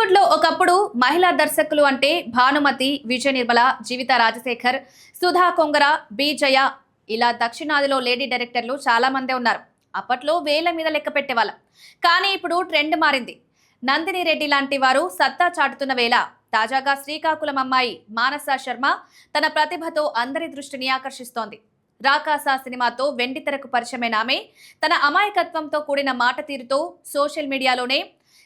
టాలీవుడ్ లో ఒకప్పుడు మహిళా దర్శకులు అంటే భానుమతి, విజయ నిర్మల, జీవిత రాజశేఖర్, సుధా కొంగర, బి జయ ఇలా దక్షిణాదిలో లేడీ డైరెక్టర్లు చాలా మందే ఉన్నారు. అప్పట్లో వేల మీద లెక్క పెట్టేవాళ్ళం. కానీ ఇప్పుడు ట్రెండ్ మారింది. నందిని రెడ్డి లాంటి వారు సత్తా చాటుతున్న వేళ తాజాగా శ్రీకాకుళం అమ్మాయి మానస శర్మ తన ప్రతిభతో అందరి దృష్టిని ఆకర్షిస్తోంది. రాకాసా సినిమాతో వెండితెరకు పరిచయమైన ఆమె తన అమాయకత్వంతో కూడిన మాట తీరుతో సోషల్ మీడియాలోనే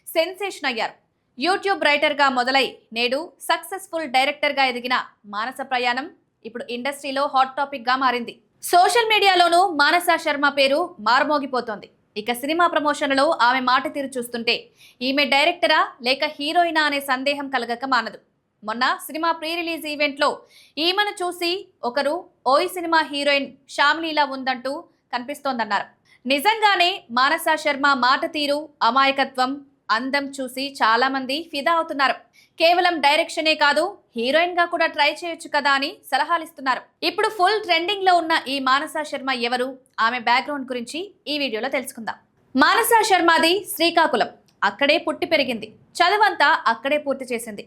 సెన్సేషన్ అయ్యారు. యూట్యూబ్ రైటర్ గా మొదలై నేడు సక్సెస్ఫుల్ డైరెక్టర్ గా ఎదిగిన మానస ప్రయాణం ఇప్పుడు ఇండస్ట్రీలో హాట్ టాపిక్ గా మారింది. సోషల్ మీడియాలోనూ మానస శర్మ పేరు మారుమోగిపోతోంది. ఇక సినిమా ప్రమోషన్లలో ఆమె మాట తీరు చూస్తుంటే ఈమె డైరెక్టరా లేక హీరోయినా అనే సందేహం కలగక మానదు. మొన్న సినిమా ప్రీ రిలీజ్ ఈవెంట్ లో ఈమెను చూసి ఒకరు ఓయ్ సినిమా హీరోయిన్ శ్యామ్లీలా ఉందంటూ కనిపిస్తోందన్నారు. నిజంగానే మానస శర్మ మాట తీరు, అమాయకత్వం, అందం చూసి చాలా మంది ఫిదా అవుతున్నారు. కేవలం డైరెక్షనే కాదు, హీరోయిన్ గా కూడా ట్రై చేయొచ్చు కదా అని సలహాలు ఇస్తున్నారు. ఇప్పుడు ఫుల్ ట్రెండింగ్ లో ఉన్న ఈ మానస శర్మ ఎవరు, ఆమె బ్యాక్గ్రౌండ్ గురించి ఈ వీడియోలో తెలుసుకుందాం. మానస శర్మది శ్రీకాకుళం. అక్కడే పుట్టి పెరిగింది. చదువంతా అక్కడే పూర్తి చేసింది.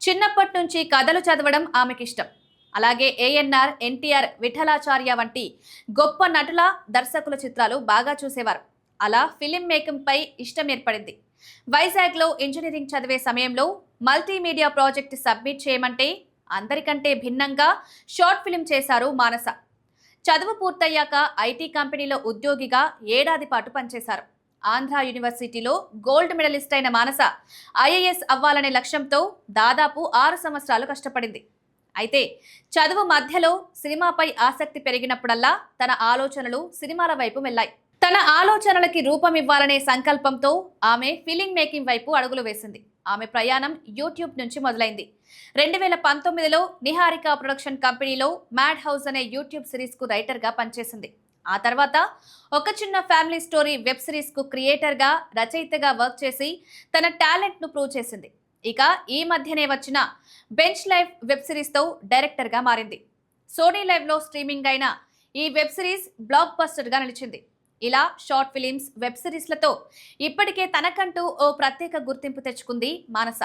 చిన్నప్పటి నుంచి కథలు చదవడం ఆమెకిష్టం. అలాగే ఏఎన్ఆర్, ఎన్టీఆర్, విఠలాచార్య వంటి గొప్ప నటుల, దర్శకుల చిత్రాలు బాగా చూసేవారు. అలా ఫిలిం మేకింగ్ పై ఇష్టం ఏర్పడింది. వైజాగ్లో ఇంజనీరింగ్ చదివే సమయంలో మల్టీమీడియా ప్రాజెక్ట్ సబ్మిట్ చేయమంటే అందరికంటే భిన్నంగా షార్ట్ ఫిలిం చేశారు మానస. చదువు పూర్తయ్యాక ఐటీ కంపెనీలో ఉద్యోగిగా ఏడాది పాటు పనిచేశారు. ఆంధ్ర యూనివర్సిటీలో గోల్డ్ మెడలిస్ట్ అయిన మానస ఐఏఎస్ అవ్వాలనే లక్ష్యంతో దాదాపు 6 సంవత్సరాలు కష్టపడింది. అయితే చదువు మధ్యలో సినిమాపై ఆసక్తి పెరిగినప్పుడల్లా తన ఆలోచనలు సినిమాల వైపు వెళ్ళాయి. తన ఆలోచనలకి రూపం ఇవ్వాలనే సంకల్పంతో ఆమె ఫిలిం మేకింగ్ వైపు అడుగులు వేసింది. ఆమె ప్రయాణం యూట్యూబ్ నుంచి మొదలైంది. 2019లో నిహారిక ప్రొడక్షన్ కంపెనీలో మ్యాడ్ హౌస్ అనే యూట్యూబ్ సిరీస్ కు రైటర్ గా పనిచేసింది. ఆ తర్వాత ఒక చిన్న ఫ్యామిలీ స్టోరీ వెబ్ సిరీస్ కు క్రియేటర్ గా, రచయితగా వర్క్ చేసి తన టాలెంట్ ను ప్రూవ్ చేసింది. ఇక ఈ మధ్యనే వచ్చిన బెంచ్ లైఫ్ వెబ్ సిరీస్ తో డైరెక్టర్ గా మారింది. సోనీ లైవ్ లో స్ట్రీమింగ్ అయిన ఈ వెబ్ సిరీస్ బ్లాక్ బస్టర్ గా నిలిచింది. ఇలా షార్ట్ ఫిలిమ్స్, వెబ్ సిరీస్లతో ఇప్పటికే తనకంటూ ఓ ప్రత్యేక గుర్తింపు తెచ్చుకుంది మానస.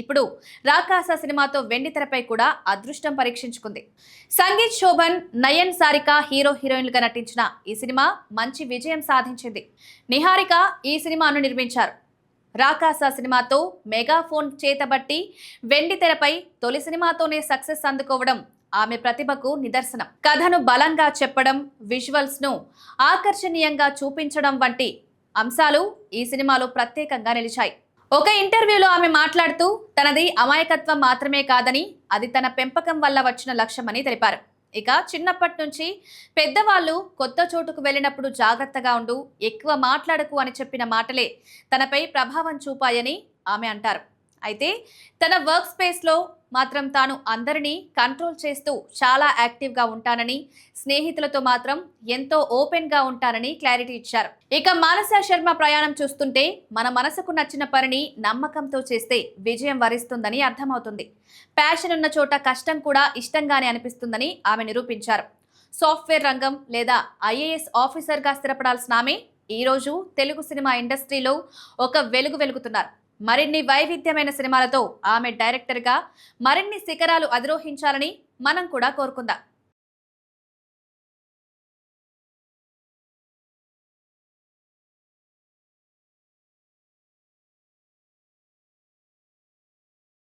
ఇప్పుడు రాకాసా సినిమాతో వెండితెరపై కూడా అదృష్టం పరీక్షించుకుంది. సంగీత్ శోభన్, నయన్, సారిక హీరో హీరోయిన్లుగా నటించిన ఈ సినిమా మంచి విజయం సాధించింది. నిహారిక ఈ సినిమాను నిర్మించారు. రాకాసా సినిమాతో మెగాఫోన్ చేతబట్టి వెండితెరపై తొలి సినిమాతోనే సక్సెస్ అందుకోవడం ఆమె ప్రతిభకు నిదర్శనం. కథను బలంగా చెప్పడం, విజువల్స్ ను ఆకర్షణీయంగా చూపించడం వంటి అంశాలు ఈ సినిమాలో ప్రత్యేకంగా నిలిచాయి. ఒక ఇంటర్వ్యూలో ఆమె మాట్లాడుతూ తనది అమాయకత్వం మాత్రమే కాదని, అది తన పెంపకం వల్ల వచ్చిన లక్ష్యమని తెలిపారు. ఇక చిన్నప్పటి నుంచి పెద్దవాళ్ళు కొత్త చోటుకు వెళ్ళినప్పుడు జాగ్రత్తగా ఉండు, ఎక్కువ మాట్లాడకు అని చెప్పిన మాటలే తనపై ప్రభావం చూపాయని ఆమె అంటారు. అయితే తన వర్క్ స్పేస్ లో మాత్రం తాను అందరినీ కంట్రోల్ చేస్తూ చాలా యాక్టివ్ గా ఉంటానని, స్నేహితులతో మాత్రం ఎంతో ఓపెన్ గా ఉంటానని క్లారిటీ ఇచ్చారు. ఇక మానస శర్మ ప్రయాణం చూస్తుంటే మన మనసుకు నచ్చిన పనిని నమ్మకంతో చేస్తే విజయం వరిస్తుందని అర్థమవుతుంది. ప్యాషన్ ఉన్న చోట కష్టం కూడా ఇష్టంగానే అనిపిస్తుందని ఆమె నిరూపించారు. సాఫ్ట్వేర్ రంగం లేదా ఐఏఎస్ ఆఫీసర్ గా స్థిరపడాల్సిన ఆమె ఈ రోజు తెలుగు సినిమా ఇండస్ట్రీలో ఒక వెలుగు వెలుగుతున్నారు. మరిన్ని వైవిధ్యమైన సినిమాలతో ఆమె డైరెక్టర్ గా మరిన్ని శిఖరాలు అధిరోహించాలని మనం కూడా కోరుకుందాం.